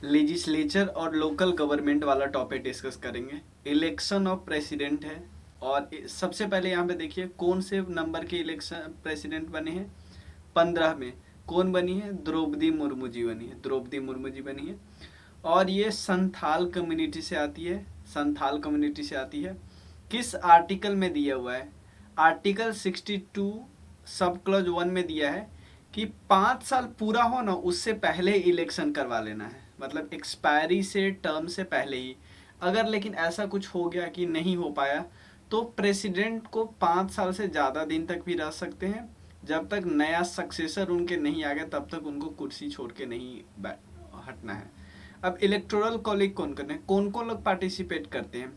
Legislature और local government वाला topic discuss करेंगे। इलेक्शन ऑफ प्रेसिडेंट है, और सबसे पहले यहाँ पे देखिए कौन से नंबर के इलेक्शन प्रेसिडेंट बने हैं। 15 में कौन बनी है? द्रौपदी मुर्मू जी बनी है, द्रौपदी मुर्मू जी बनी है। और ये संथाल कम्युनिटी से आती है, संथाल कम्युनिटी से आती है। किस आर्टिकल में दिया हुआ है? आर्टिकल 62 सब क्लॉज 1 में दिया है कि 5 साल पूरा हो ना उससे पहले इलेक्शन करवा लेना है, मतलब एक्सपायरी से टर्म से पहले ही। अगर लेकिन ऐसा कुछ हो गया कि नहीं हो पाया तो प्रेसिडेंट को 5 साल से ज़्यादा दिन तक भी रह सकते हैं, जब तक नया सक्सेसर उनके नहीं आ गया तब तक उनको कुर्सी छोड़ के नहीं हटना है। अब इलेक्टोरल कॉलेज कौन कौन लोग पार्टिसिपेट करते हैं?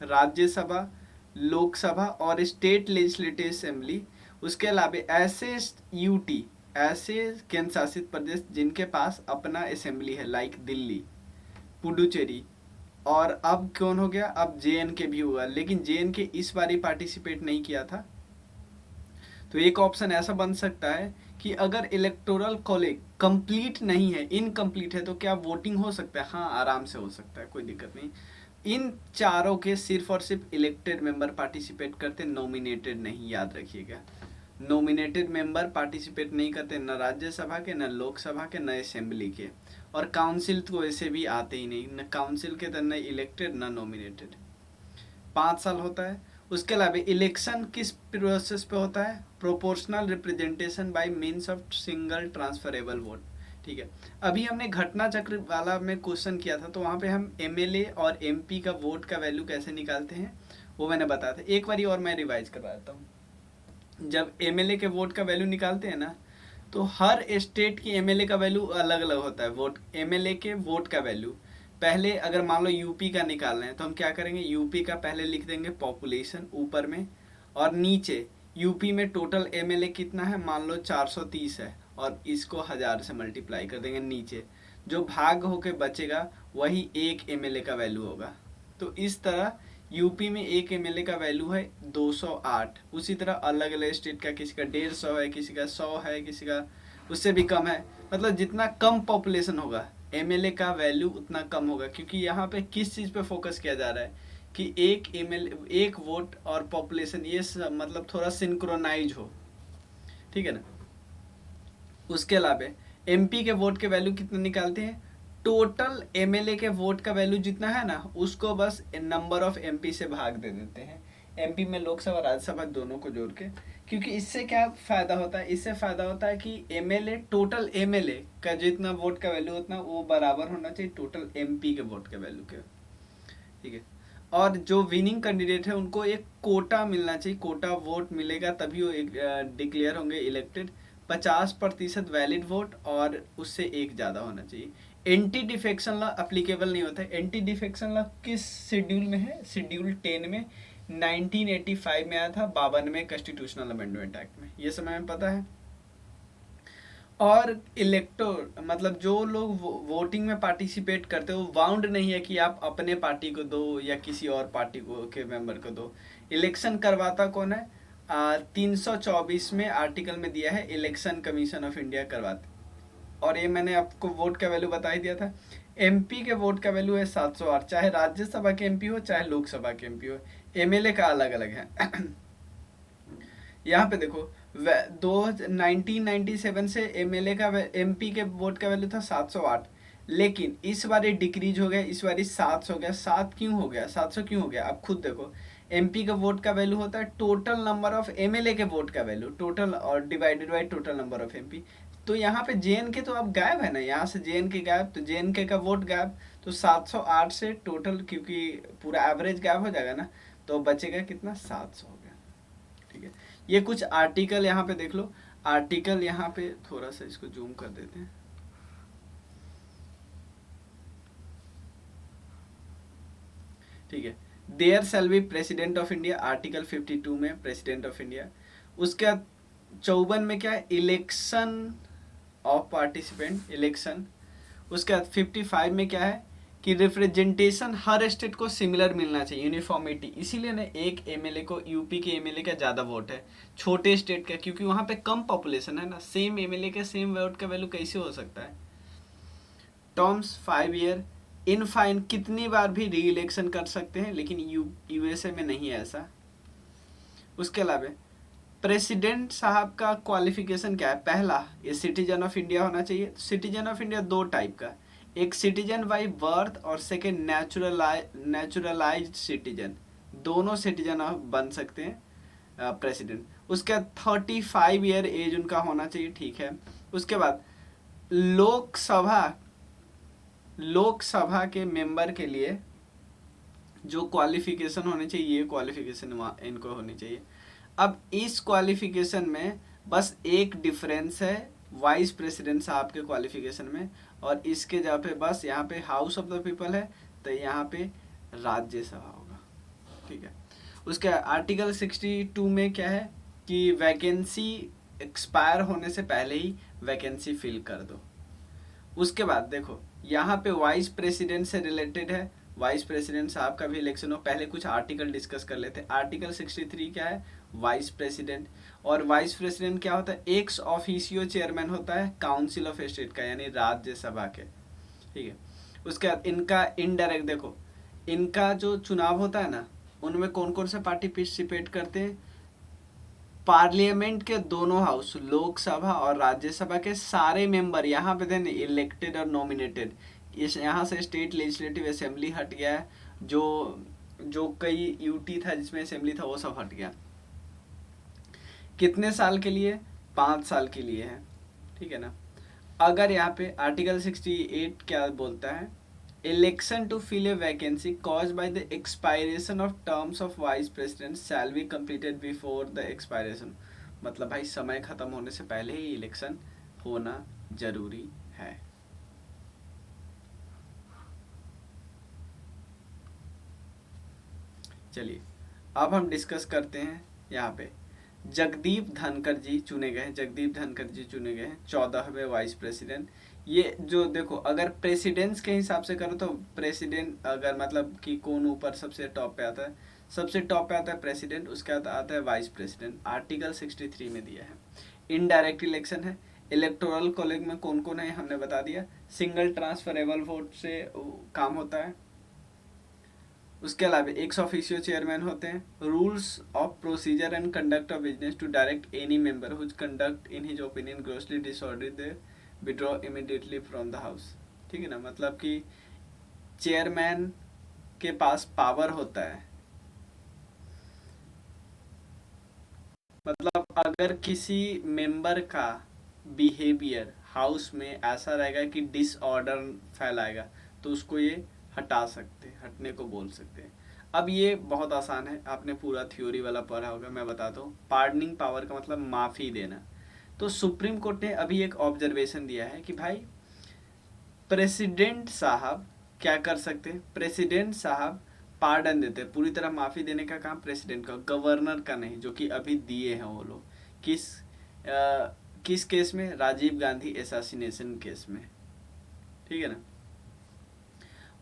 राज्यसभा, लोकसभा और स्टेट लेजिस्लेटिव असेंबली। उसके अलावा ऐसे यूटी, ऐसे केंद्र शासित प्रदेश जिनके पास अपना असेंबली है, लाइक दिल्ली, पुडुचेरी, और अब कौन हो गया? अब JNK भी हुआ, लेकिन JNK इस बार ही पार्टिसिपेट नहीं किया था। तो एक ऑप्शन ऐसा बन सकता है कि अगर इलेक्टोरल कॉलेज कंप्लीट नहीं है, इनकम्प्लीट है, तो क्या वोटिंग हो सकता है? हाँ, आराम से हो सकता है, कोई दिक्कत नहीं। इन चारों के सिर्फ और सिर्फ इलेक्टेड मेंबर पार्टिसिपेट करते, नॉमिनेटेड नहीं, याद रखिएगा। नॉमिनेटेड मेंबर पार्टिसिपेट नहीं करते, न राज्यसभा के, न लोकसभा के, न असेंबली के। और काउंसिल तो ऐसे भी आते ही नहीं, न काउंसिल के, न इलेक्टेड न नॉमिनेटेड। 5 साल होता है। उसके अलावा इलेक्शन किस प्रोसेस पे होता है? Proportional representation bye means of single transferable vote. ठीक है, अभी हमने घटना चक्र वाला में क्वेश्चन किया था, तो वहाँ पे हम MLA और MP का वोट का वैल्यू कैसे निकालते हैं वो मैंने बताया था। एक बारी और मैं रिवाइज करवा देता हूँ। जब MLA के वोट का वैल्यू निकालते हैं ना, तो हर स्टेट की MLA का वैल्यू अलग अलग होता है। वोट MLA के वोट का वैल्यू, पहले अगर मान लो यूपी का निकालना है तो हम क्या करेंगे? यूपी का पहले लिख देंगे पॉपुलेशन ऊपर में, और नीचे यूपी में टोटल MLA कितना है, मान लो 430 है, और इसको 1000 से मल्टीप्लाई कर देंगे। नीचे जो भाग होके बचेगा वही एक MLA का वैल्यू होगा। तो इस तरह यूपी में एक MLA का वैल्यू है 208। उसी तरह अलग अलग स्टेट का, किसी का 150 है, किसी का 100 है, किसी का उससे भी कम है। मतलब जितना कम पॉपुलेशन होगा MLA का वैल्यू उतना कम होगा, क्योंकि यहाँ पे किस चीज़ पे फोकस किया जा रहा है कि एक MLA, एक वोट और पॉपुलेशन, ये मतलब थोड़ा सिंक्रोनाइज हो। ठीक है ना। उसके अलावा MP के वोट के वैल्यू कितना निकालते हैं? टोटल MLA के वोट का वैल्यू जितना है ना, उसको बस नंबर ऑफ MP से भाग दे देते हैं। MP में लोकसभा राज्यसभा दोनों को जोड़ के। क्योंकि इससे क्या फायदा होता है? इससे फायदा होता है कि MLA, टोटल MLA का जितना वोट का वैल्यू उतना वो बराबर होना चाहिए टोटल MP के वोट के वैल्यू के। ठीक है। और जो विनिंग कैंडिडेट है उनको एक कोटा मिलना चाहिए, कोटा वोट मिलेगा तभी वो डिक्लेयर होंगे इलेक्टेड। 50% वैलिड वोट और उससे एक ज़्यादा होना चाहिए। एंटी डिफेक्शन लॉ अप्लीकेबल नहीं होता है। एंटी डिफेक्शन लॉ किस शेड्यूल में है? शेड्यूल 10 में 1985 में आया था, 52 में कॉन्स्टिट्यूशनल अमेंडमेंट एक्ट में, ये समय में पता है। और इलेक्टोर मतलब जो लोग वोटिंग में पार्टिसिपेट करते हो, बाउंड नहीं है कि आप अपने पार्टी को दो या किसी और पार्टी को के मेंबर को दो। इलेक्शन करवाता कौन है? 324 में आर्टिकल में दिया है, इलेक्शन कमीशन ऑफ इंडिया करवाते। और ये मैंने आपको वोट का वैल्यू बता ही दिया था। MP के वोट का वैल्यू है 708, चाहे राज्यसभा के MP हो चाहे लोकसभा के MP हो। MLA का अलग अलग है। यहाँ पे देखो, 1997 से MLA का MP के वोट का वैल्यू था 708, लेकिन इस बार ये डिक्रीज हो गया, इस बार 700 हो गया। 7 क्यों हो गया? 700 क्यों हो गया? आप खुद देखो, MP का वोट का वैल्यू होता है टोटल नंबर ऑफ MLA के वोट का वैल्यू, टोटल और divided by total number of MP। तो यहाँ पे JNK तो अब गायब है ना, यहाँ से JNK गायब, तो JNK का वोट गायब। तो 708 से टोटल, क्योंकि पूरा एवरेज गायब हो जाएगा ना, तो बचेगा कितना? 700 हो गया। ठीक है, ये कुछ आर्टिकल यहाँ पे देख लो। आर्टिकल यहाँ पे थोड़ा सा इसको जूम कर देते हैं। ठीक है, there shall be president of India, article 52 में प्रेसिडेंट ऑफ इंडिया। उसके बाद 54 में क्या है? Election of participant, election. उसके बाद 55 में क्या है कि रिप्रेजेंटेशन हर स्टेट को सिमिलर मिलना चाहिए, यूनिफॉर्मिटी। इसीलिए ना एक MLA को, यूपी के MLA का ज़्यादा वोट है छोटे स्टेट का, क्योंकि वहाँ पे कम पॉपुलेशन है ना। सेम MLA के सेम वोट का वैल्यू कैसे हो सकता है? टर्म्स 5 ईयर, इन फाइन कितनी बार भी री इलेक्शन कर सकते हैं, लेकिन यूएसए में नहीं है ऐसा। उसके अलावा प्रेसिडेंट साहब का क्वालिफिकेशन क्या है? पहला, ये सिटीजन ऑफ इंडिया होना चाहिए। सिटीजन ऑफ इंडिया दो टाइप का, एक सिटीजन बाई बर्थ और सेकेंड नेचुरलाइज्ड सिटीजन, दोनों सिटीजन बन सकते हैं प्रेसिडेंट। उसके बाद 35 ईयर एज उनका होना चाहिए, ठीक है। उसके बाद लोकसभा के मेंबर के लिए जो क्वालिफिकेशन होने चाहिए, ये क्वालिफिकेशन इनको होनी चाहिए। अब इस क्वालिफिकेशन में बस एक डिफरेंस है वाइस प्रेसिडेंट साहब के क्वालिफिकेशन में, और इसके जगह पे बस यहाँ पे हाउस ऑफ द पीपल है, तो यहाँ पे राज्यसभा होगा, ठीक है। उसके आर्टिकल 62 में क्या है कि वैकेंसी एक्सपायर होने से पहले ही वैकेंसी फिल कर दो। उसके बाद देखो यहाँ पे वाइस प्रेसिडेंट से रिलेटेड है, वाइस प्रेसिडेंट साहब का भी इलेक्शन हो। पहले कुछ आर्टिकल डिस्कस कर लेते हैं। आर्टिकल 63 क्या है? Vice president. और वाइस प्रेसिडेंट क्या होता है? एक्स ऑफिशियो चेयरमैन होता है काउंसिल ऑफ स्टेट का, यानी राज्यसभा के, ठीक है। उसके बाद इनका इनडायरेक्ट, देखो इनका जो चुनाव होता है ना, उनमें कौन कौन से पार्टी पार्टिसिपेट करते हैं? पार्लियामेंट के दोनों हाउस, लोकसभा और राज्यसभा के सारे मेंबर यहाँ पे थे इलेक्टेड और नॉमिनेटेड। इस यहाँ से स्टेट लेजिस्लेटिव असेंबली हट गया है, जो कई यूटी था जिसमें असेंबली था वो सब हट गया। कितने साल के लिए? 5 साल के लिए है, ठीक है ना। अगर यहाँ पे आर्टिकल 68 क्या बोलता है? Election to fill a vacancy cause by the expiration of terms of vice president shall be completed before the expiration. मतलब भाई समय खत्म होने से पहले ही इलेक्शन होना जरूरी है। चलिए अब हम डिस्कस करते हैं। यहाँ पे जगदीप धनखड़ जी चुने गए हैं, जगदीप धनखड़ जी चुने गए हैं 14वें वाइस प्रेसिडेंट। ये जो देखो, अगर प्रेसिडेंट्स के हिसाब से करो तो प्रेसिडेंट, अगर मतलब कि कौन ऊपर सबसे टॉप पे आता है, सबसे टॉप पे आता है प्रेसिडेंट, उसके बाद आता है वाइस प्रेसिडेंट। आर्टिकल 63 में दिया है। इनडायरेक्ट इलेक्शन है। इलेक्टोरल कॉलेज में कौन कौन है हमने बता दिया। सिंगल ट्रांसफरेबल वोट से काम होता है। उसके अलावा एक्स ऑफिशियो चेयरमैन होते हैं। Rules of procedure and conduct of business to direct any member whose conduct in his opinion grossly disorder they withdraw immediately from the house, ठीक है ना। मतलब कि चेयरमैन के पास पावर होता है, मतलब अगर किसी मेंबर का बिहेवियर हाउस में ऐसा रहेगा कि डिसऑर्डर फैलाएगा, तो उसको ये हटा सकते हैं, हटने को बोल सकते हैं। अब ये बहुत आसान है, आपने पूरा थ्योरी वाला पढ़ा होगा, मैं बताता हूँ। पार्डनिंग पावर का मतलब माफ़ी देना। तो सुप्रीम कोर्ट ने अभी एक ऑब्जर्वेशन दिया है कि भाई प्रेसिडेंट साहब क्या कर सकते हैं? प्रेसिडेंट साहब पार्डन देते हैं, पूरी तरह माफ़ी देने का काम प्रेसिडेंट का, गवर्नर का नहीं, जो कि अभी दिए हैं वो लोग। किस केस में? राजीव गांधी एसासिनेशन केस में, ठीक है ना।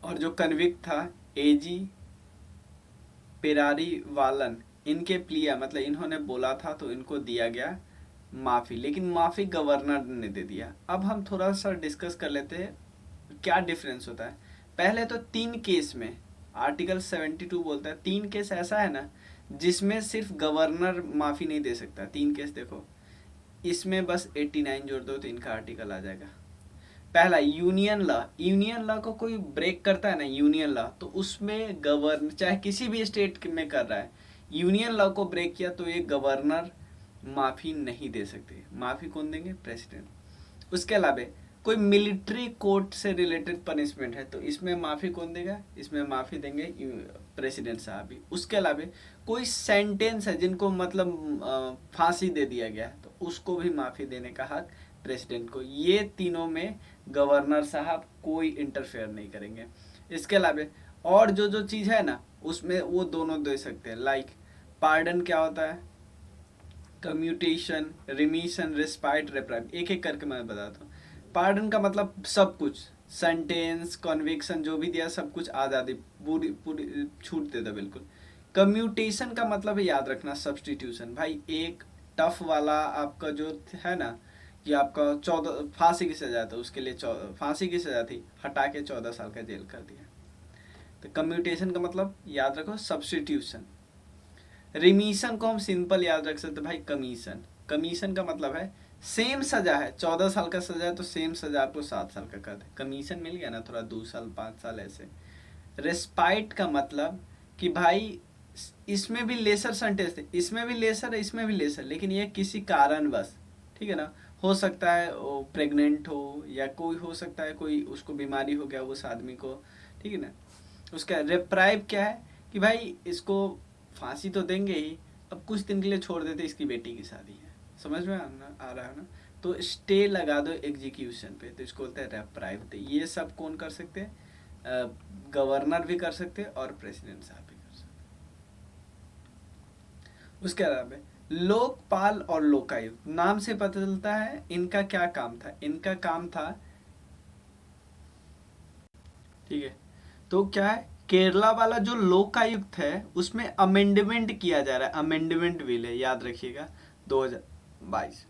और जो कन्विक्ट था एजी पेरारी वालन, इनके प्लिया, मतलब इन्होंने बोला था तो इनको दिया गया माफ़ी, लेकिन माफ़ी गवर्नर ने दे दिया। अब हम थोड़ा सा डिस्कस कर लेते हैं क्या डिफरेंस होता है। पहले तो 3 केस में आर्टिकल 72 बोलता है, 3 केस ऐसा है ना जिसमें सिर्फ गवर्नर माफ़ी नहीं दे सकता। 3 केस देखो, इसमें बस 89 जोड़ दो तो इनका आर्टिकल आ जाएगा। पहला यूनियन लॉ, यूनियन लॉ को कोई ब्रेक करता है ना, यूनियन लॉ, तो उसमें गवर्नर चाहे किसी भी स्टेट में कर रहा है, यूनियन लॉ को ब्रेक किया तो ये गवर्नर माफ़ी नहीं दे सकते। माफ़ी कौन देंगे? प्रेसिडेंट। उसके अलावा कोई मिलिट्री कोर्ट से रिलेटेड पनिशमेंट है तो इसमें माफ़ी कौन देगा? इसमें माफ़ी देंगे प्रेसिडेंट साहब ही। उसके अलावा कोई सेंटेंस है जिनको मतलब फांसी दे दिया गया है तो उसको भी माफ़ी देने का हक प्रेसिडेंट को। ये तीनों में गवर्नर साहब कोई इंटरफेयर नहीं करेंगे। इसके अलावा और जो चीज़ है ना उसमें वो दोनों दे सकते हैं। लाइक पार्डन क्या होता है? कम्यूटेशन, रिमीशन, रिस्पाइट, रेप्राइम, एक एक करके मैं बताता हूँ। पार्डन का मतलब सब कुछ, सेंटेंस, कन्विक्शन जो भी दिया सब कुछ आज़ादी, पूरी पूरी छूट देता बिल्कुल। कम्यूटेशन का मतलब है, याद रखना, सब्सटीट्यूशन। भाई एक टफ वाला आपका जो है ना कि आपका 14 फांसी की सजा था, उसके लिए फांसी की सजा थी, हटा के 14 साल का जेल कर दिया। तो कम्यूटेशन का मतलब याद रखो सब्स्टिट्यूशन। रिमीशन को हम सिंपल याद रख सकते भाई कमीशन। कमीशन का मतलब है सेम सजा है, 14 साल का सजा है तो सेम सजा आपको 7 साल का कर दे, कमीशन मिल गया ना, थोड़ा 2 साल 5 साल ऐसे। रेस्पाइट का मतलब कि भाई इसमें भी लेसर सेंटेंस थे, इसमें भी लेसर है, इसमें भी लेसर, लेकिन ये किसी कारणवश, ठीक है ना, हो सकता है वो प्रेग्नेंट हो या कोई हो सकता है कोई उसको बीमारी हो गया उस आदमी को, ठीक है ना। उसका रेप्राइव क्या है कि भाई इसको फांसी तो देंगे ही, अब कुछ दिन के लिए छोड़ देते, इसकी बेटी की शादी है, समझ में आ रहा है ना। तो स्टे लगा दो एग्जीक्यूशन पे, तो इसको बोलते हैं रेप्राइव। ये सब कौन कर सकते हैं, गवर्नर भी कर सकते हैं और प्रेसिडेंट साहब भी कर सकते हैं। उसके अलावा लोकपाल और लोकायुक्त, नाम से पता चलता है इनका क्या काम था। इनका काम था, ठीक है, तो क्या है, केरला वाला जो लोकायुक्त है उसमें अमेंडमेंट किया जा रहा है, अमेंडमेंट बिल है, याद रखिएगा 2022।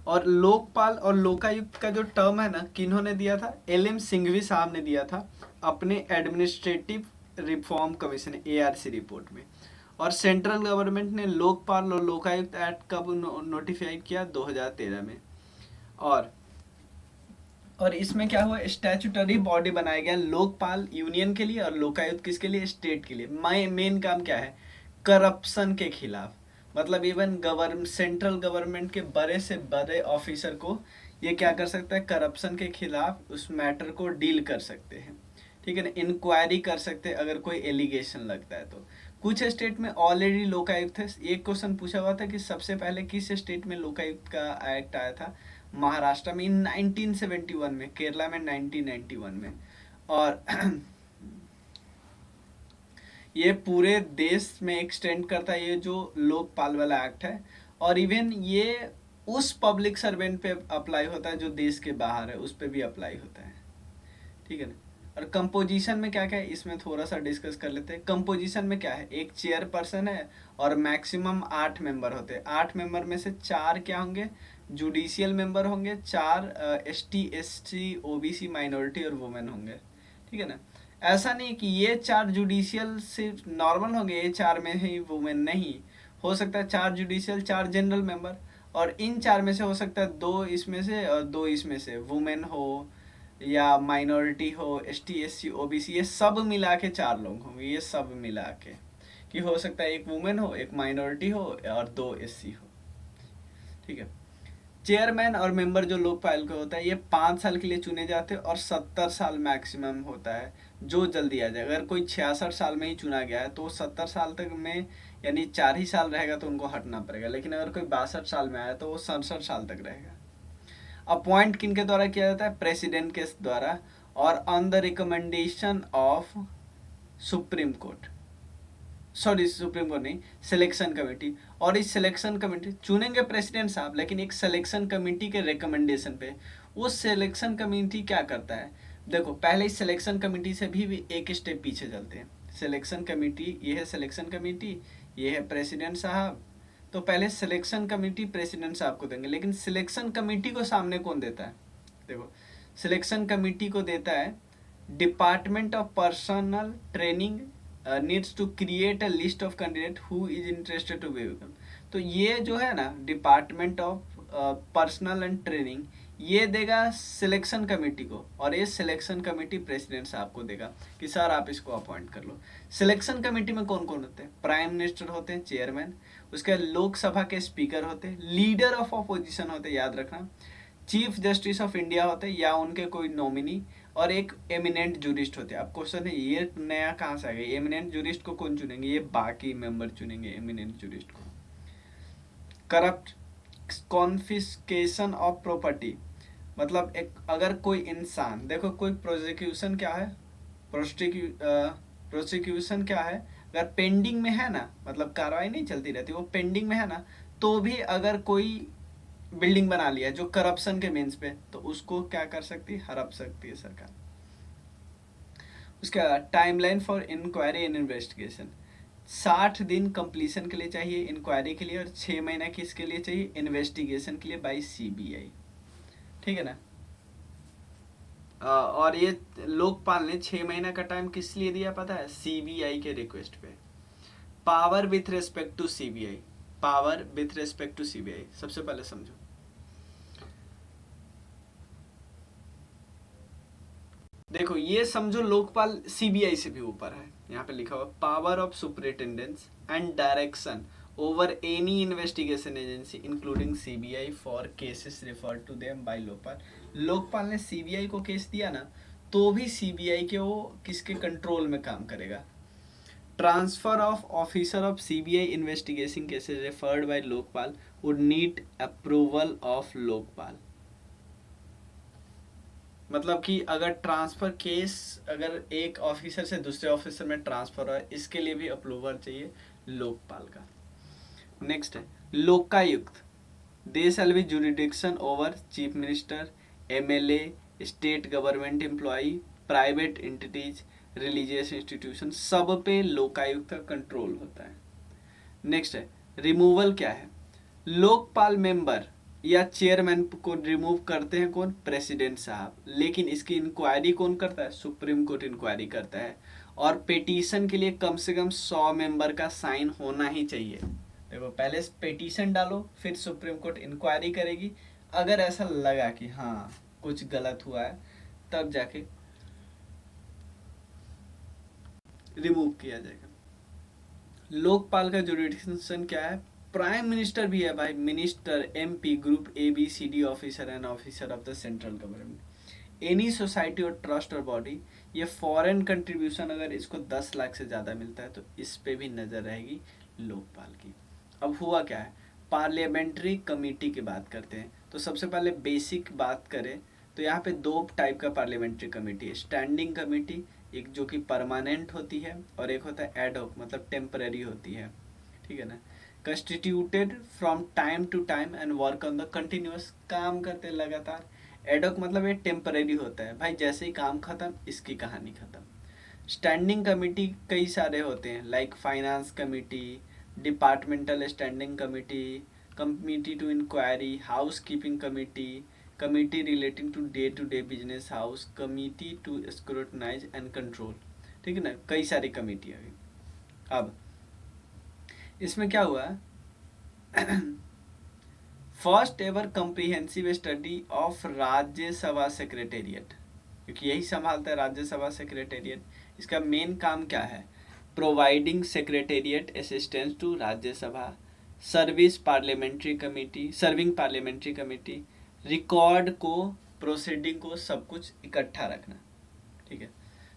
और लोकपाल और लोकायुक्त का जो टर्म है ना, किन्होंने दिया था, एल.एम. सिंघवी साहब ने दिया था अपने administrative reform commission ARC report में। और सेंट्रल गवर्नमेंट ने लोकपाल और लोकायुक्त एक्ट कब नोटिफाई किया, 2013 में। और इसमें क्या हुआ, स्टैट्यूटरी बॉडी बनाया गया, लोकपाल यूनियन के लिए और लोकायुक्त किसके लिए, स्टेट के लिए। मेन काम क्या है, करप्शन के खिलाफ, मतलब इवन सेंट्रल गवर्नमेंट के बड़े से बड़े ऑफिसर को ये क्या कर सकता है, करप्शन के खिलाफ उस मैटर को डील कर सकते हैं, ठीक है ना, इंक्वायरी कर सकते हैं अगर कोई एलिगेशन लगता है तो। कुछ स्टेट में ऑलरेडी लोकायुक्त है। एक क्वेश्चन पूछा हुआ था कि सबसे पहले किस स्टेट में लोकायुक्त का एक्ट आया था, महाराष्ट्र में 1971 में, केरला में 1991 में। और ये पूरे देश में एक्सटेंड करता है ये जो लोकपाल वाला एक्ट है। और इवन ये उस पब्लिक सर्वेंट पे अप्लाई होता है जो देश के बाहर है, उस पे भी अप्लाई होता है, ठीक है ना। और कंपोजिशन में क्या क्या है इसमें थोड़ा सा डिस्कस कर लेते हैं। कंपोजिशन में क्या है, एक चेयरपर्सन है और मैक्सिमम 8 मेंबर होते हैं। 8 मेंबर में से 4 क्या होंगे, जुडिशियल मेंबर होंगे, 4 ST SC OBC माइनॉरिटी और वुमेन होंगे, ठीक है ना। ऐसा नहीं कि ये 4 जुडिशियल सिर्फ नॉर्मल होंगे, ये 4 में ही वुमेन, नहीं, हो सकता है 4 जुडिशियल 4 जनरल मेंबर, और इन 4 में से हो सकता है 2 इसमें से और 2 इसमें से वुमेन हो या माइनॉरिटी हो, ST SC OBC, ये सब मिला के 4 लोग होंगे, ये सब मिला के, कि हो सकता है एक वुमेन हो, एक माइनॉरिटी हो और 2 SC हो, ठीक है। चेयरमैन और मेंबर जो लोकपाल का होता है ये 5 साल के लिए चुने जाते हैं और 70 साल मैक्सिमम होता है, जो जल्दी आ जाए। अगर कोई 66 साल में ही चुना गया है तो 70 साल तक में, यानी 4 ही साल रहेगा तो उनको हटना पड़ेगा, लेकिन अगर कोई 62 साल में आया तो वो 67 साल तक रहेगा। अपॉइंट किन के द्वारा किया जाता है, प्रेसिडेंट के द्वारा, और on the recommendation of supreme court, sorry supreme court नहीं, सिलेक्शन कमेटी। और इस सिलेक्शन कमेटी चुनेंगे प्रेसिडेंट साहब, लेकिन एक सिलेक्शन कमेटी के रिकमेंडेशन पे। वो सिलेक्शन कमेटी क्या करता है, देखो पहले इस सिलेक्शन कमेटी से भी एक स्टेप पीछे चलते हैं। सिलेक्शन कमेटी, ये है सिलेक्शन कमेटी, ये है प्रेसिडेंट साहब। तो पहले सिलेक्शन कमेटी प्रेसिडेंट साहब को देंगे, लेकिन सिलेक्शन कमेटी को सामने कौन देता है, देखो सिलेक्शन कमेटी को देता है department of personnel training needs to create a list of candidate who is interested to become. तो ये जो है ना department of personnel and training, ये देगा सिलेक्शन कमेटी को, और ये सिलेक्शन कमेटी प्रेसिडेंट साहब को देगा कि सर आप इसको अपॉइंट कर लो। सिलेक्शन कमेटी में कौन कौन होते हैं, प्राइम मिनिस्टर होते हैं, चेयरमैन, उसके लोकसभा के स्पीकर होते हैं, लीडर ऑफ अपोजिशन होते हैं, याद रखना, चीफ जस्टिस ऑफ इंडिया होते हैं या उनके कोई नॉमिनी, और एक एमिनेंट जूरिस्ट होते हैं। अब क्वेश्चन है ये नया कहाँ से आ गया, एमिनेंट जूरिस्ट को कौन चुनेंगे, ये बाकी मेंबर चुनेंगे एमिनेंट जूरिस्ट को। करप्ट कॉन्फिस्केशन ऑफ प्रॉपर्टी, मतलब एक अगर कोई इंसान, देखो कोई प्रोसिक्यूशन क्या है, प्रोसिक्यूशन क्या है, अगर पेंडिंग में है ना, मतलब कार्रवाई नहीं चलती रहती, वो पेंडिंग में है ना, तो भी अगर कोई बिल्डिंग बना लिया जो करप्शन के मीन्स पे, तो उसको क्या कर सकती है, हड़प सकती है सरकार। उसके बाद timeline for inquiry and investigation, 60 दिन कंप्लीशन के लिए चाहिए इंक्वायरी के लिए, और 6 महीना किसके लिए चाहिए, इन्वेस्टिगेशन के लिए बाई CBI। ठीक है ना। और ये लोकपाल ने 6 महीना का टाइम किस लिए दिया पता है? सीबीआई के रिक्वेस्ट पे। Power with respect to CBI, power with respect to CBI सबसे पहले समझो। देखो ये समझो लोकपाल सीबीआई से भी ऊपर है। यहाँ पे लिखा हुआ power of superintendence and direction over any investigation agency including CBI for cases referred to them by Lokpal. Lokpal ने सीबीआई को केस दिया ना, तो भी सीबीआई के वो किसके कंट्रोल में काम करेगा? Transfer of officer of CBI investigation cases referred by Lokpal would need approval of Lokpal. मतलब कि अगर ट्रांसफर केस अगर एक ऑफिसर से दूसरे ऑफिसर में ट्रांसफर हो, इसके लिए भी अप्रूवल चाहिए लोकपाल का। नेक्स्ट है Lokayukta. They shall be jurisdiction over chief minister, MLA, state government employee, private entities, religious institution, सब पे लोकायुक्त का कंट्रोल होता है। नेक्स्ट है रिमूवल क्या है? लोकपाल मेंबर या चेयरमैन को रिमूव करते हैं कौन? प्रेसिडेंट साहब। लेकिन इसकी इंक्वायरी कौन करता है? सुप्रीम कोर्ट इंक्वायरी करता है। और पिटीशन के लिए कम से कम 100 मेंबर का साइन होना ही चाहिए। देखो पहले पिटीशन डालो, फिर सुप्रीम कोर्ट इंक्वायरी करेगी। अगर ऐसा लगा कि हाँ कुछ गलत हुआ है, तब जाके रिमूव किया जाएगा। लोकपाल का जुरिडिक्शन क्या है? प्राइम मिनिस्टर भी है भाई, minister, MP, group A B C D officer and officer of the central government, any society और ट्रस्ट और बॉडी। ये फॉरेन कंट्रीब्यूशन अगर इसको 10 लाख से ज़्यादा मिलता है तो इस पे भी नज़र रहेगी लोकपाल की। अब हुआ क्या है, पार्लियामेंट्री कमेटी की बात करते हैं। तो सबसे पहले बेसिक बात करें तो यहाँ पे 2 टाइप का पार्लियामेंट्री कमेटी है। स्टैंडिंग कमेटी, एक जो कि परमानेंट होती है, और एक होता है एड हॉक, मतलब टेम्पररी होती है। ठीक है ना। Constituted from time to time and work on the continuous, काम करते लगातार। एड हॉक मतलब ये टेम्पररी होता है भाई, जैसे ही काम खत्म इसकी कहानी खत्म। स्टैंडिंग कमेटी कई सारे होते हैं, like finance committee, departmental standing committee, committee to inquiry, house keeping committee, committee relating to the business house, committee to scrutinize and control. ठीक है ना, कई सारी कमेटी है। अब इसमें क्या हुआ, first ever comprehensive study of Rajya Sabha secretariat, क्योंकि यही संभालता है राज्यसभा सेक्रेटेरिएट। इसका मेन काम क्या है? Providing secretariat assistance to Rajya Sabha, serving parliamentary committee, record को, प्रोसीडिंग को, सब कुछ इकट्ठा रखना। ठीक है।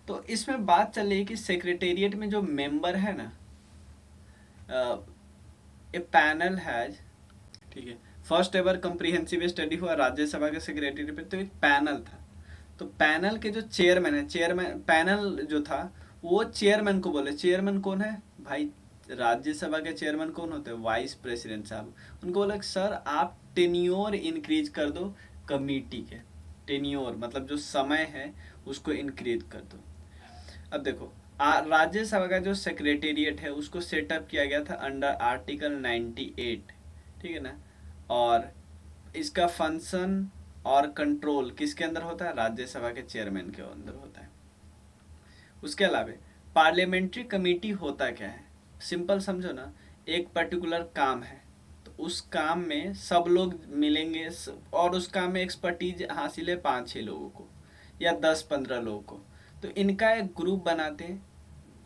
तो इसमें बात चल रही है कि सेक्रेटेरिएट में जो मेंबर है ना, ए पैनल हैज, ठीक है, फर्स्ट एवर कॉम्प्रिहेंसिव स्टडी हुआ राज्यसभा के सेक्रेटरी पे, तो एक पैनल था। तो पैनल के जो चेयरमैन है, चेयरमैन पैनल जो था वो चेयरमैन को बोले, चेयरमैन कौन है भाई? राज्यसभा के चेयरमैन कौन होते हैं? वाइस प्रेसिडेंट साहब। उनको बोला सर आप टेन्योर इंक्रीज कर दो कमेटी के, टेन्योर मतलब जो समय है उसको इंक्रीज कर दो। अब देखो राज्यसभा का जो सेक्रेटेरिएट है उसको सेटअप किया गया था अंडर आर्टिकल 98, ठीक है ना। और इसका फंक्शन और कंट्रोल किसके अंदर होता है? राज्यसभा के चेयरमैन के अंदर होता है। उसके अलावा पार्लियामेंट्री कमेटी होता क्या है? सिंपल समझो ना, एक पर्टिकुलर काम है तो उस काम में सब लोग मिलेंगे और उस काम में एक्सपर्टीज हासिल है 5-6 लोगों को या 10-15 लोगों को, तो इनका एक ग्रुप बनाते हैं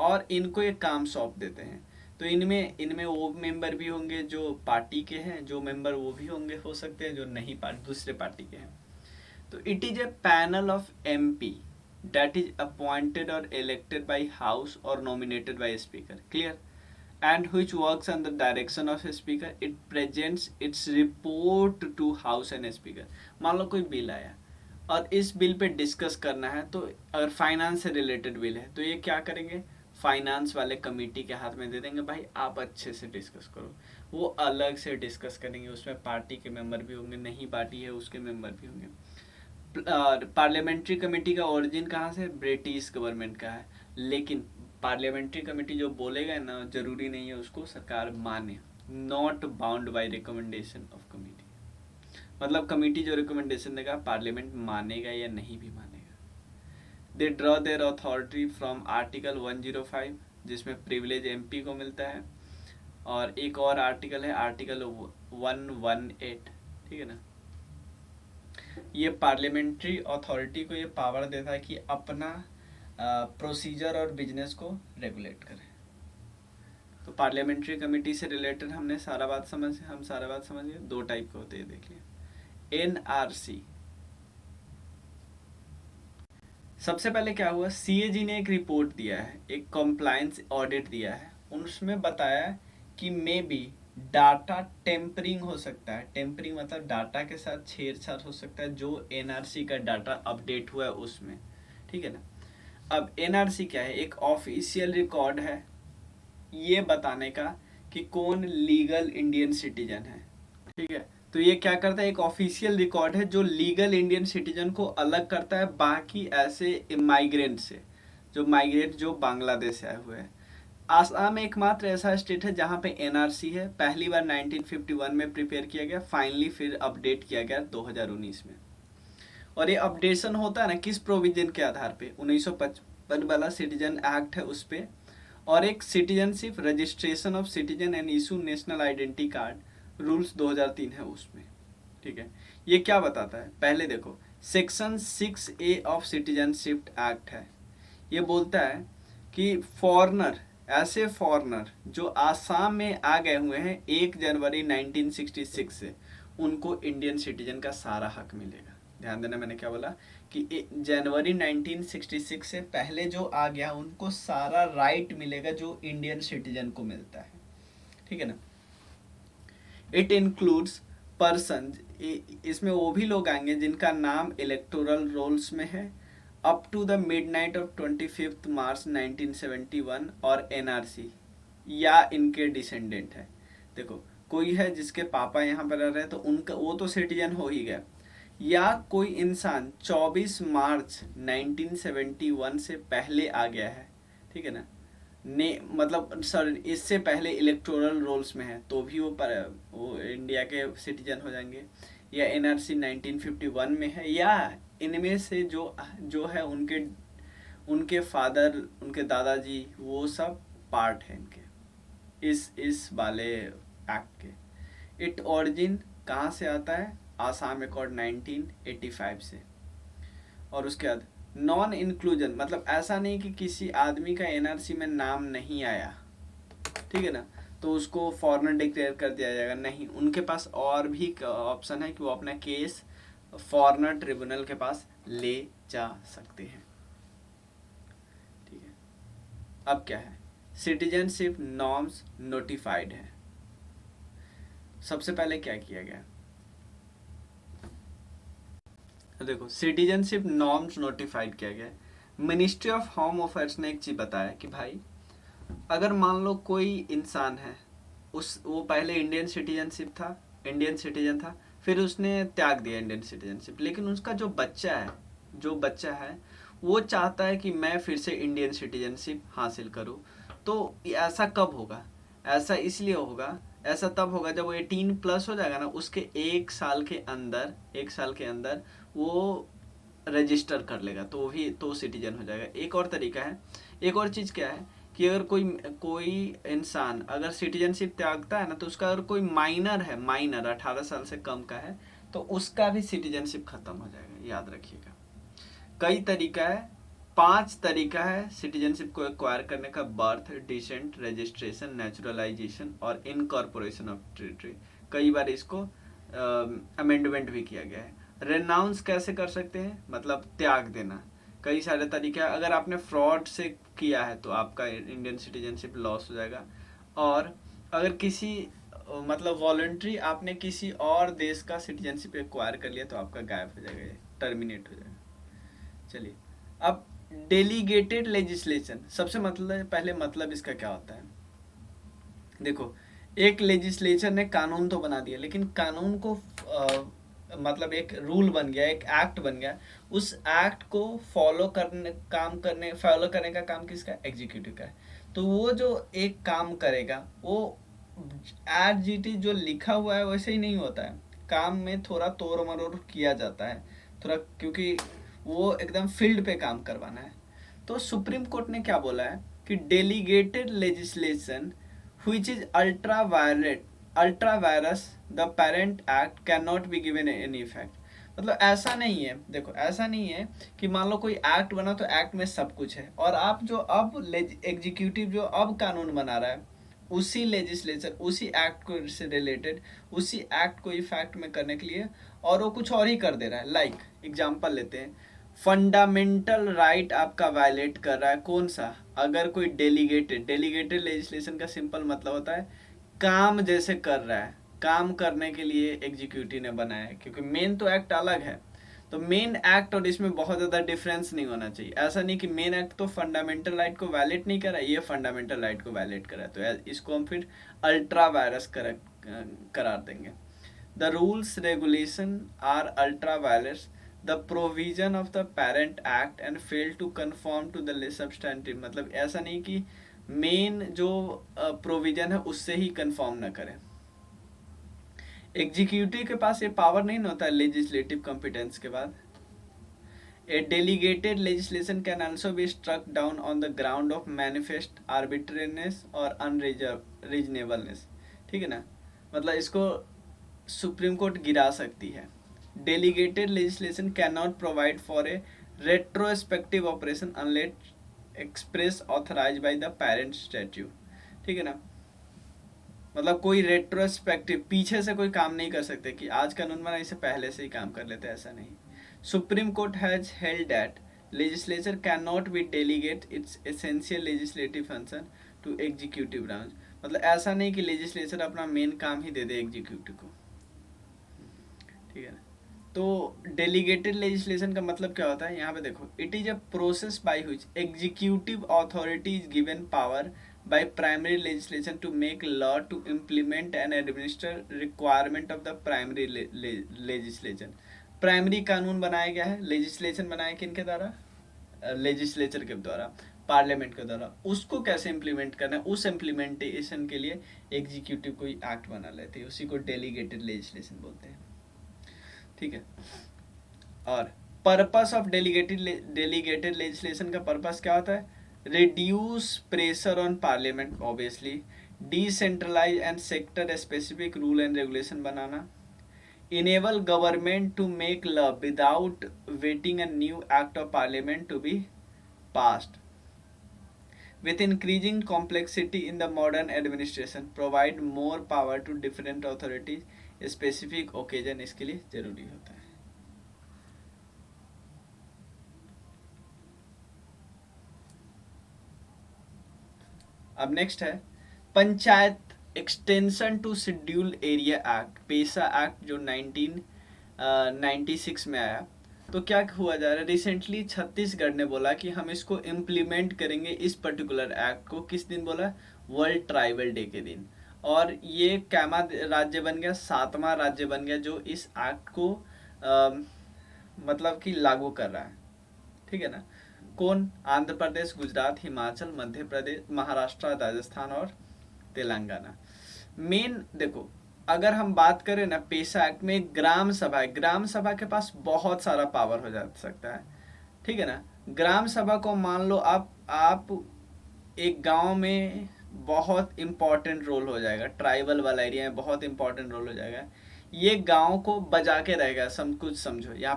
और इनको एक काम सौंप देते हैं। तो इनमें वो मेंबर भी होंगे जो पार्टी के हैं, जो मेंबर वो भी होंगे, हो सकते हैं जो नहीं दूसरे पार्टी के हैं। तो it is a panel of MP that is appointed or elected by house or nominated by speaker, clear, and which works under direction of speaker. It presents its report to house and speaker. मान लो कोई bill आया और इस bill pay discuss करना है, तो अगर finance से रिलेटेड बिल है तो ये क्या करेंगे, फाइनेंस वाले कमेटी के हाथ में दे देंगे, भाई आप अच्छे से डिस्कस करो। वो अलग से डिस्कस करेंगे, उसमें पार्टी के मेंबर भी होंगे, नहीं पार्टी है उसके मेंबर भी होंगे। पार्लियामेंट्री कमेटी का ओरिजिन कहाँ से? ब्रिटिश गवर्नमेंट का है, लेकिन पार्लियामेंट्री कमेटी जो बोलेगा ना जरूरी नहीं है उसको सरकार माने, not bound by recommendation of committee. मतलब कमेटी जो रिकमेंडेशन देगा पार्लियामेंट मानेगा या नहीं भी मानेगा। They draw there authority from article 105 जिसमें प्रिविलेज एमपी को मिलता है, और एक और आर्टिकल है आर्टिकल 118, ठीक है ना। ये पार्लियामेंट्री अथॉरिटी को ये पावर देता है कि अपना प्रोसीजर और बिजनेस को रेगुलेट करे। तो पार्लियामेंट्री कमेटी से रिलेटेड हम सारा बात समझ गए। दो टाइप के होते हैं देखिए। एनआरसी, सबसे पहले क्या हुआ, सीएजी ने एक रिपोर्ट दिया है, एक कंप्लायंस ऑडिट दिया है, उसमें बताया कि मे बी डाटा टेम्परिंग हो सकता है। टेम्परिंग मतलब डाटा के साथ छेड़छाड़ हो सकता है जो एनआरसी का डाटा अपडेट हुआ है उसमें, ठीक है ना। अब एनआरसी क्या है, एक ऑफिशियल रिकॉर्ड है ये बताने का कि कौन लीगल इंडियन सिटीजन है, ठीक है। तो ये क्या करता है, एक ऑफिशियल रिकॉर्ड है जो लीगल इंडियन सिटीजन को अलग करता है बाकी ऐसे माइग्रेंट से, जो बांग्लादेश से आए हुए हैं। आसाम एकमात्र ऐसा स्टेट है जहां पे एनआरसी है, पहली बार 1951 में प्रिपेयर किया गया, फाइनली फिर अपडेट किया गया 2019 में। और ये अपडेशन होता है ना किस प्रोविजन के आधार पे, 1955 वाला सिटीजन एक्ट है उस पे, और एक citizenship registration of citizen and issue national identity card rules 2003 है उसमें, ठीक है। ये क्या बताता है, पहले देखो section 6A of citizenship act है, ये बोलता है कि फॉरनर, ऐसे फॉरनर जो आसाम में आ गए हुए हैं 1 जनवरी 1966 से, उनको इंडियन सिटीजन का सारा हक मिलेगा। ध्यान देना मैंने क्या बोला कि जनवरी 1966 से पहले जो आ गया उनको सारा राइट मिलेगा जो इंडियन सिटीजन को मिलता है, ठीक है ना। इट इंक्लूड्स पर्सन, इसमें वो भी लोग आएंगे जिनका नाम इलेक्टोरल रोल्स में है up to the midnight of 25 March 1971 और एनआरसी या इनके डिसेंडेंट है। देखो कोई है जिसके पापा यहाँ पर रह रहे हैं तो उनका वो तो सिटीजन हो ही गया, या कोई इंसान 24 मार्च 1971 से पहले आ गया है, ठीक है ना, ने मतलब सर इससे पहले इलेक्टोरल रोल्स में है तो भी वो इंडिया के सिटीजन हो जाएंगे, या एनआरसी 1951 में है, या इनमें से जो है उनके फादर, उनके दादाजी, वो सब पार्ट है इनके इस वाले एक्ट के। इट ओरिजिन कहाँ से आता है, आसाम अकॉर्ड 1985 से। और उसके बाद नॉन इंक्लूजन, मतलब ऐसा नहीं कि किसी आदमी का एनआरसी में नाम नहीं आया, ठीक है ना, तो उसको फॉरनर डिक्लेयर कर दिया जाएगा, नहीं, उनके पास और भी ऑप्शन है कि वो अपना केस फॉरनर ट्रिब्यूनल के पास ले जा सकते हैं, ठीक है। अब क्या है, सिटीजनशिप नॉर्म्स नोटिफाइड है। सबसे पहले क्या किया गया, देखो सिटीजनशिप नॉर्म्स नोटिफाइड किया गया। मिनिस्ट्री ऑफ होम अफेयर्स ने एक चीज बताया कि भाई अगर मान लो कोई इंसान है, वो पहले इंडियन सिटीजन था, फिर उसने त्याग दिया इंडियन सिटीजनशिप, लेकिन उसका जो बच्चा है वो चाहता है कि मैं फिर से इंडियन सिटीजनशिप हासिल करूं, तो ऐसा कब होगा, ऐसा इसलिए होगा, ऐसा तब होगा जब वो 18 प्लस हो जाएगा ना, उसके एक साल के अंदर वो रजिस्टर कर लेगा तो सिटीजन हो जाएगा। एक और तरीका है, एक और चीज़ क्या है कि अगर कोई इंसान अगर सिटीजनशिप त्यागता है ना, तो उसका अगर कोई माइनर 18 साल से कम का है तो उसका भी सिटीजनशिप खत्म हो जाएगा, याद रखिएगा। कई तरीका है, 5 तरीका है सिटीजनशिप को एक्वायर करने का, बर्थ, डिसेंट, रजिस्ट्रेशन, नेचुरलाइजेशन और इनकॉर्पोरेशन ऑफ टेरिटरी। कई बार इसको अमेंडमेंट भी किया गया है। रेनाउंस कैसे कर सकते हैं, मतलब त्याग देना, कई सारे तरीके हैं। अगर आपने फ्रॉड से किया है तो आपका इंडियन सिटीजनशिप लॉस हो जाएगा, और अगर किसी मतलब वॉलंटरी आपने किसी और देश का सिटीजनशिप एक्वायर कर लिया तो आपका गायब हो जाएगा, टर्मिनेट हो जाएगा। चलिए अब डेलीगेटेड लेजिस्लेशन, सबसे पहले मतलब इसका क्या होता है, देखो एक लेजिस्लेचर ने कानून तो बना दिया, लेकिन कानून को मतलब एक रूल बन गया, एक एक्ट बन गया, उस एक्ट को फॉलो करने का काम किसका, एग्जीक्यूटिव का है। तो वो जो एक काम करेगा वो एज इट इज जो लिखा हुआ है वैसे ही नहीं होता है, काम में थोड़ा तोड़ मरोड़ किया जाता है थोड़ा, क्योंकि वो एकदम फील्ड पे काम करवाना है। तो सुप्रीम कोर्ट ने क्या बोला है कि delegated legislation which is ultra vires the parent act can not be given any effect. मतलब ऐसा नहीं है, देखो ऐसा नहीं है कि मान लो कोई एक्ट बना तो एक्ट में सब कुछ है, और आप जो अब एग्जीक्यूटिव जो अब कानून बना रहा है उसी लेजिस्लेचर उसी एक्ट को से रिलेटेड उसी एक्ट को इफेक्ट में करने के लिए और वो कुछ और ही कर दे रहा है। लाइक एग्जांपल लेते हैं, फंडामेंटल राइट आपका वायलेट कर रहा है कौन सा, अगर कोई डेलीगेटेड लेजिस्लेशन का सिंपल मतलब होता है काम जैसे कर रहा है, काम करने के लिए एग्जीक्यूटिव ने बनाया है, क्योंकि मेन तो एक्ट अलग है। तो मेन एक्ट और इसमें बहुत ज़्यादा डिफरेंस नहीं होना चाहिए। ऐसा नहीं कि मेन एक्ट तो फंडामेंटल राइट को वैलिड नहीं कर रहा है, ये फंडामेंटल राइट को वैलिड कर रहा है, तो इसको हम फिर अल्ट्रा वायरस करार देंगे। The rules regulation are ultra vires the provision of the parent act and fail to conform to the substantive. मतलब ऐसा नहीं कि मेन जो प्रोविजन है उससे ही कन्फॉर्म ना करें। एग्जीक्यूटिव के पास ये पावर नहीं होता है लेजिस्लेटिव कॉम्पिटेंस के बाद। A delegated legislation can also be struck down on the ground of manifest arbitrariness और अनरीजनेबलनेस। ठीक है ना, मतलब इसको सुप्रीम कोर्ट गिरा सकती है। Delegated legislation can not provide for a retrospective operation unless express authorise by the parent statute. ठीक है ना, मतलब कोई रेट्रोस्पेक्टिव पीछे से कोई काम नहीं कर सकते कि आज कानून बना इसे पहले से ही काम कर लेते, ऐसा नहीं। Supreme court has held that legislature can not be delegate its essential legislative function to executive branch. मतलब ऐसा नहीं कि लेजिस्लेचर अपना मेन काम ही दे दे एग्जीक्यूटिव को। ठीक है ना, तो डेलीगेटेड लेजिस्लेशन का मतलब क्या होता है, यहाँ पे देखो, it is a process by which executive authority is given power by primary legislation to make law to implement and administer requirement of the primary legislation। Primary कानून बनाया गया है, लेजिस्लेशन बनाया किन के द्वारा, लेजिस्लेचर के द्वारा, पार्लियामेंट के द्वारा। उसको कैसे इम्प्लीमेंट करना है, उस इम्प्लीमेंटेशन के लिए एग्जीक्यूटिव कोई एक्ट बना लेते हैं, उसी को डेलीगेटेड लेजिस्लेशन बोलते हैं। ठीक है, और पर्पस ऑफ डेलीगेटेड लेजिस्लेशन का पर्पस क्या होता है, reduce pressure on parliament obviously, decentralize and sector specific rule and regulation banana, enable government to make law without waiting a new act of parliament to be passed, with increasing complexity in the modern administration provide more power to different authorities specific occasion, इसके लिए जरूरी होता है। अब next है panchayat extension to schedule area act, PESA act जो 1996 में आया। तो क्या हुआ जा रहा है, रिसेंटली छत्तीसगढ़ ने बोला कि हम इसको इम्प्लीमेंट करेंगे इस पर्टिकुलर एक्ट को, किस दिन बोला, वर्ल्ड ट्राइबल डे के दिन। और ये कैमा राज्य बन गया, 7वां राज्य बन गया जो इस एक्ट को मतलब कि लागू कर रहा है। ठीक है ना, कौन, आंध्र प्रदेश, गुजरात, हिमाचल, मध्य प्रदेश, महाराष्ट्र, राजस्थान और तेलंगाना। मेन देखो, अगर हम बात करें ना पेशा एक्ट में, ग्राम सभा है, ग्राम सभा के पास बहुत सारा पावर हो जा सकता है। ठीक है ना, ग्राम सभा को मान लो आप एक गांव में बहुत इंपॉर्टेंट रोल हो जाएगा, ट्राइबल वाला एरिया में बहुत इंपॉर्टेंट रोल हो जाएगा, ये गांव को बजा के रहेगा, कुछ समझो। यहाँ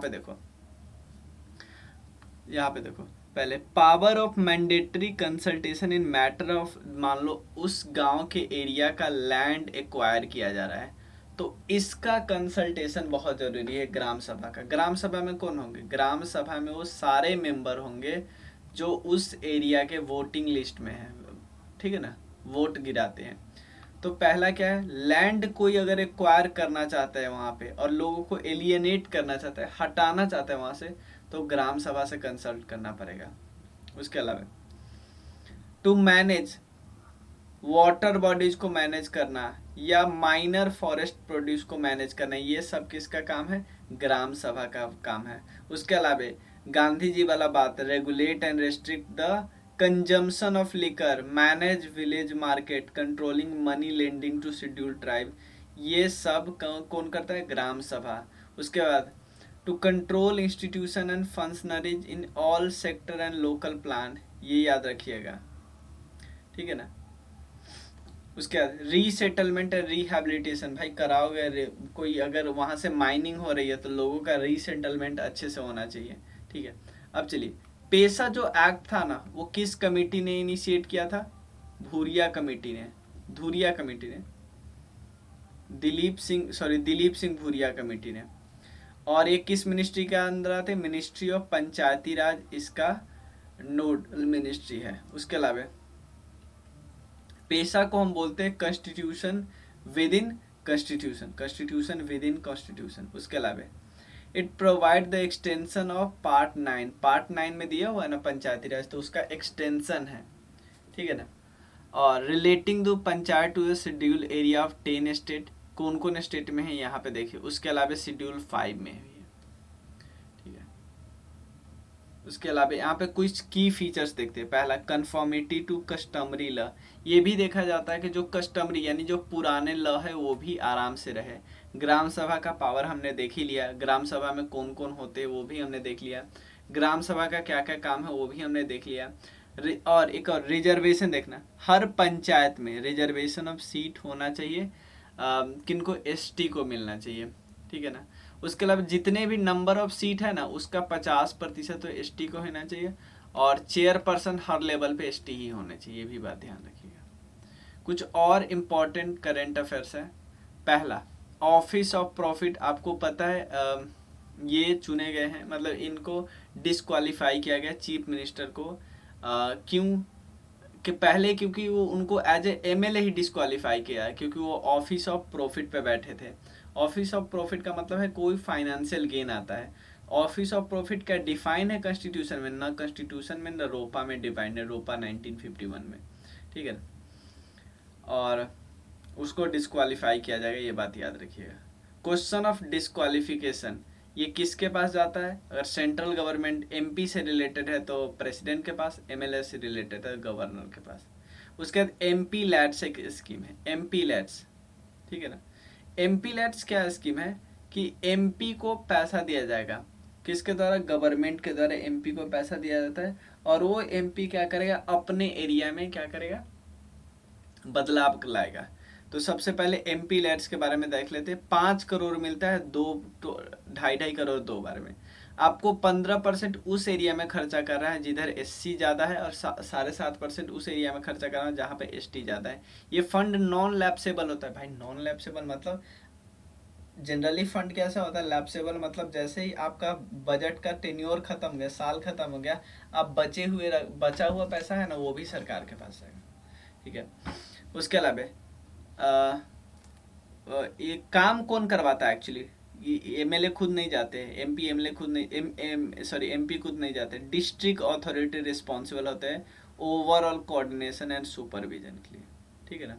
पे देखो पहले power of mandatory consultation in matter of, मान लो उस गांव के एरिया का लैंड एक्वायर किया जा रहा है, तो इसका कंसल्टेशन बहुत जरूरी है ग्राम सभा का। ग्राम सभा में कौन होंगे, ग्राम सभा में वो सारे मेंबर होंगे जो उस एरिया के वोटिंग लिस्ट में है। ठीक है ना, वोट गिराते हैं। तो पहला क्या है, लैंड कोई अगर एक्वायर करना चाहता है वहाँ पे और लोगों को एलियनेट करना चाहता है, हटाना चाहता है वहाँ से, तो ग्राम सभा से कंसल्ट करना पड़ेगा। उसके अलावा टू मैनेज वाटर बॉडीज को मैनेज करना या माइनर फॉरेस्ट प्रोड्यूस को मैनेज करना, ये सब किसका काम है, ग्राम सभा का काम है। उसके अलावा गांधी जी वाला बात, regulate and restrict the consumption of liquor, manage village market, controlling money lending to scheduled tribe, ये सब कौन करता है? ग्राम सभा। उसके बाद to control institution and functionaries in all sector and local plan, ये याद रखिएगा, ठीक है ना। उसके बाद रीसेटलमेंट एंड रिहेबिलिटेशन, भाई कराओगे, कोई अगर वहाँ से माइनिंग हो रही है तो लोगों का रीसेटलमेंट अच्छे से होना चाहिए, ठीक है। अब चलिए, पेशा जो एक्ट था ना, वो किस कमेटी ने इनिशिएट किया था? धुरिया कमेटी ने, धुरिया कमेटी ने, दिलीप सिंह भूरिया कमेटी ने। और ये किस मिनिस्ट्री के अंदर आते? मिनिस्ट्री ऑफ पंचायती राज इसका नोडल मिनिस्ट्री है। उसके अलावा पेशा को हम बोलते हैं constitution with in constitution, constitution with in constitution. उसके अलावा it provide the extension of part 9, part 9 में दिया हुआ है ना पंचायती राज, तो उसका एक्सटेंशन है, ठीक है ना। और relating to panchayat to the schedule area of 10 state, कौन कौन स्टेट में है यहाँ पे देखिए। उसके अलावा शेड्यूल 5 में है, ठीक है। उसके अलावा यहाँ पे कुछ की फीचर्स देखते हैं। पहला, कन्फॉर्मिटी टू कस्टमरी लॉ, ये भी देखा जाता है कि जो कस्टमरी यानी जो पुराने लॉ है वो भी आराम से रहे। ग्राम सभा का पावर हमने देख ही लिया, ग्राम सभा में कौन कौन होते हैं वो भी हमने देख लिया, ग्राम सभा का क्या क्या काम है वो भी हमने देख लिया। और एक और रिजर्वेशन देखना, हर पंचायत में रिजर्वेशन ऑफ सीट होना चाहिए, किनको? एसटी को मिलना चाहिए, ठीक है ना। उसके अलावा जितने भी नंबर ऑफ सीट है ना उसका 50% तो एसटी को होना चाहिए, और चेयरपर्सन हर लेवल पे एसटी ही होने चाहिए, ये भी बात ध्यान रखिएगा। कुछ और इम्पोर्टेंट करेंट अफेयर्स है। पहला, ऑफिस ऑफ प्रॉफिट, आपको पता है ये चुने गए हैं, मतलब इनको डिस्क्वालीफाई किया गया चीफ मिनिस्टर को, क्यों कि पहले क्योंकि वो उनको एज ए एमएलए ही डिस्क्वालीफाई किया है, क्योंकि वो ऑफिस ऑफ प्रॉफिट पे बैठे थे। ऑफिस ऑफ प्रॉफिट का मतलब है कोई फाइनेंशियल गेन आता है। ऑफिस ऑफ प्रॉफिट का डिफाइन है कॉन्स्टिट्यूशन में, ना कॉन्स्टिट्यूशन में, ना रोपा में डिफाइन है, रोपा 1951 में, ठीक है। और उसको डिस्क्वालीफाई किया जाएगा, ये बात याद रखिएगा। क्वेश्चन ऑफ डिस्क्वालिफिकेशन, ये किसके पास जाता है? अगर सेंट्रल गवर्नमेंट एमपी से रिलेटेड है तो प्रेसिडेंट के पास, एमएलए से रिलेटेड है गवर्नर के पास। उसके बाद एमपी लैट्स एक स्कीम है, एमपी लैट्स, ठीक है ना। एमपी लैट्स क्या स्कीम है कि एमपी को पैसा दिया जाएगा, किसके द्वारा? गवर्नमेंट के द्वारा एमपी को पैसा दिया जाता है, और वो एमपी क्या करेगा? अपने एरिया में क्या करेगा? बदलाव लाएगा। तो सबसे पहले एमपी लैट्स के बारे में देख लेते हैं। 5 करोड़ मिलता है, 2.5 करोड़ 2 बार में। आपको 15% उस एरिया में खर्चा कर रहा है जिधर एससी ज़्यादा है, और 7.5% उस एरिया में खर्चा कर रहा है जहाँ पे एसटी ज़्यादा है। ये फंड नॉन लैप्सेबल होता है। भाई नॉन लैप्सेबल मतलब, जनरली फंड कैसा होता है? लैप्सेबल मतलब जैसे ही आपका बजट का टेन्योर खत्म हो गया, साल खत्म हो गया, अब बचा हुआ पैसा है ना वो भी सरकार के पास है, ठीक है। उसके अलावा ये काम कौन करवाता है एक्चुअली? एमएलए खुद नहीं जाते, एमपी एमएलए खुद नहीं, एमपी खुद नहीं जाते। डिस्ट्रिक्ट अथॉरिटी रिस्पॉन्सिबल होते हैं ओवरऑल कोऑर्डिनेशन एंड सुपरविजन के लिए, ठीक है ना।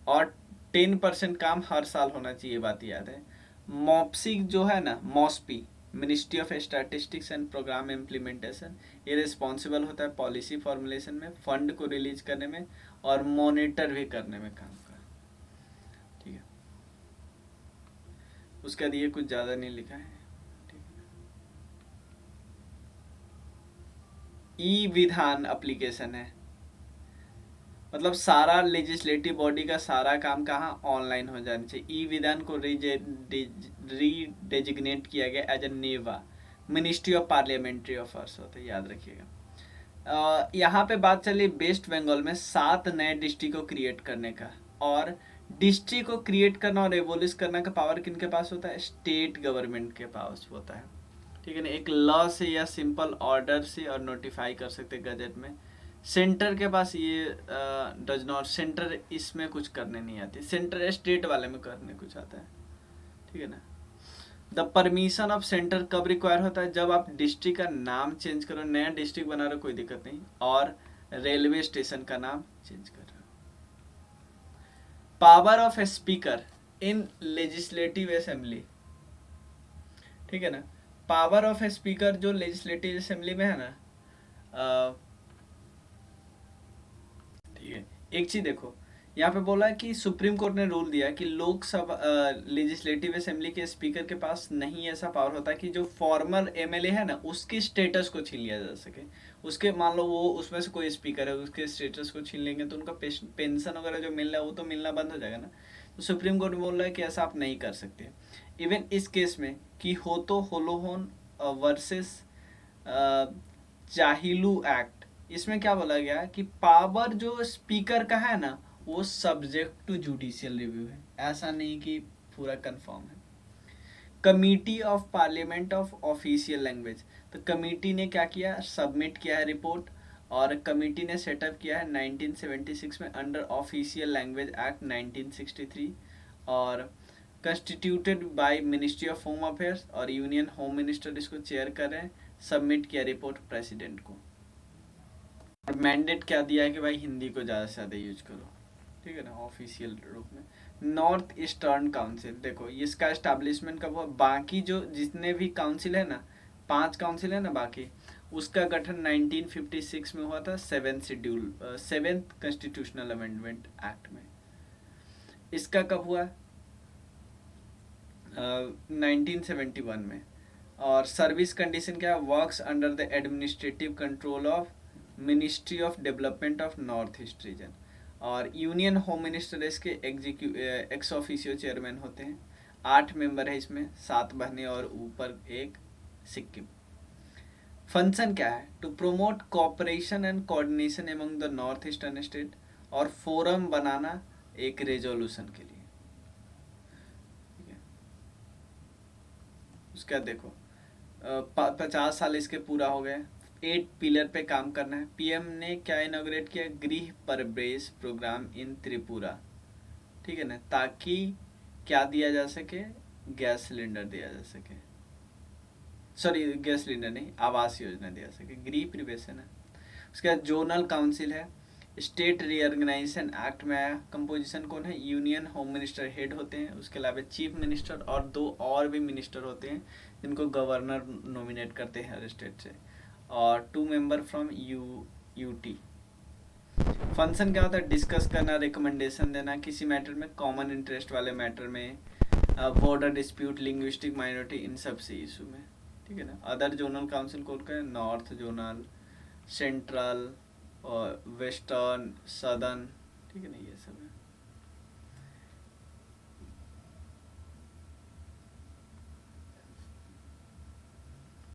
और 10% काम हर साल होना चाहिए, बात याद है। मॉप्सी जो है ना, MoSPI, ministry of statistics and programme implementation, ये रिस्पॉन्सिबल होता है पॉलिसी फॉर्मुलेशन में, फंड को रिलीज करने में, और मॉनिटर भी करने में काम का, ठीक है। उसके बाद ये कुछ ज़्यादा नहीं लिखा है, ठीक है। ई विधान एप्लीकेशन है, मतलब सारा लेजिस्लेटिव बॉडी का सारा काम कहाँ? ऑनलाइन हो जाना चाहिए। ई विधान को रीडेजिग्नेट किया गया as a NeVA, ministry of parliamentary affairs होता है, याद रखिएगा। यहाँ पे बात चली वेस्ट बंगाल में 7 नए डिस्ट्रिक्ट को क्रिएट करने का, और डिस्ट्रिक्ट को क्रिएट करना और एबोलिश करने का पावर किनके पास होता है? स्टेट गवर्नमेंट के पास होता है, ठीक है ना। एक लॉ से या सिंपल ऑर्डर से और नोटिफाई कर सकते गजट में। सेंटर के पास ये डज नॉट, सेंटर इसमें कुछ करने नहीं आती, सेंटर स्टेट वाले में करने कुछ आता है, ठीक है ना। द परमिशन ऑफ सेंटर कब रिक्वायर होता है? जब आप डिस्ट्रिक्ट का नाम चेंज करो, नया डिस्ट्रिक्ट बना रहे हो, कोई दिक्कत नहीं, और रेलवे स्टेशन का नाम चेंज कर रहे हो। Power of speaker in legislative assembly, ठीक है ना। पावर ऑफ स्पीकर जो लेजिस्लेटिव असेंबली में है ना, ठीक है। एक चीज देखो, यहाँ पे बोला कि सुप्रीम कोर्ट ने रूल दिया कि लोकसभा लेजिस्लेटिव असेंबली के स्पीकर के पास नहीं ऐसा पावर होता कि जो फॉर्मर एमएलए है ना उसकी स्टेटस को छीन लिया जा सके। उसके मान लो वो उसमें से कोई स्पीकर है, उसके स्टेटस को छीन लेंगे तो उनका पेंशन वगैरह जो मिल रहा है वो तो मिलना बंद हो जाएगा ना। तो सुप्रीम कोर्ट बोल रहा है कि ऐसा आप नहीं कर सकते। इवन इस केस में कि होतो होलोहोन वर्सेस चाहिलू एक्ट, इसमें क्या बोला गया कि पावर जो स्पीकर का है ना वो सब्जेक्ट टू जुडिशियल रिव्यू है, ऐसा नहीं कि पूरा कंफर्म है। Committee of parliament of official language, तो कमिटी ने क्या किया, सबमिट किया है रिपोर्ट, और कमिटी ने सेटअप किया है 1976 में अंडर ऑफिशियल लैंग्वेज एक्ट 1963, और constituted by ministry of home affairs, और यूनियन होम मिनिस्टर इसको चेयर कर रहे हैं। सबमिट किया रिपोर्ट प्रेसिडेंट को, और मैंडेट क्या दिया है कि भाई हिंदी को ज़्यादा से ज़्यादा यूज करो, ठीक है ना, ऑफिशियल रूप में। नॉर्थ ईस्टर्न काउंसिल, देखो इसका एस्टैब्लिशमेंट कब हुआ, बाकी जो जितने भी काउंसिल है ना, 5 काउंसिल है ना बाकी, उसका गठन 1956 में हुआ था, 7th कॉन्स्टिट्यूशनल अमेंडमेंट एक्ट में। इसका कब हुआ, 1971 में। और सर्विस कंडीशन क्या है, works under the administrative control of ministry of development of north east region, और यूनियन होम मिनिस्टर इसके एक्स ऑफिशियो चेयरमैन होते हैं। 8 मेंबर है इसमें, 7 बहने और ऊपर एक सिक्किम। फंक्शन क्या है, to promote cooperation and coordination among the north eastern state, और फोरम बनाना एक रेजोल्यूशन के लिए, ठीक है। उसका देखो 50 साल इसके पूरा हो गए, 8 पिलर पे काम करना है। पीएम ने क्या इनॉग्रेट किया, गृह प्रवेश प्रोग्राम इन त्रिपुरा, ठीक है ना, ताकि क्या दिया जा सके, गैस सिलेंडर दिया जा सके, सॉरी गैस सिलेंडर नहीं, आवास योजना दिया सके, गृह प्रवेश है ना। उसके बाद जोनल काउंसिल है, स्टेट रीऑर्गेनाइजेशन एक्ट में आया। कंपोजिशन कौन है, यूनियन होम मिनिस्टर हेड होते हैं, उसके अलावा चीफ मिनिस्टर और 2 और भी मिनिस्टर होते हैं जिनको गवर्नर नॉमिनेट करते हैं हर स्टेट से, और 2 मेंबर फ्रॉम यूटी। फंक्शन क्या होता है, डिस्कस करना, रिकमेंडेशन देना किसी मैटर में, कॉमन इंटरेस्ट वाले मैटर में, बॉर्डर डिस्प्यूट, लिंग्विस्टिक माइनॉरिटी, इन सब से इशू में, ठीक है ना। अदर जोनल काउंसिल कौन का है, नॉर्थ जोनल, सेंट्रल और वेस्टर्न, सदर्न, ठीक है ना, ये सब है।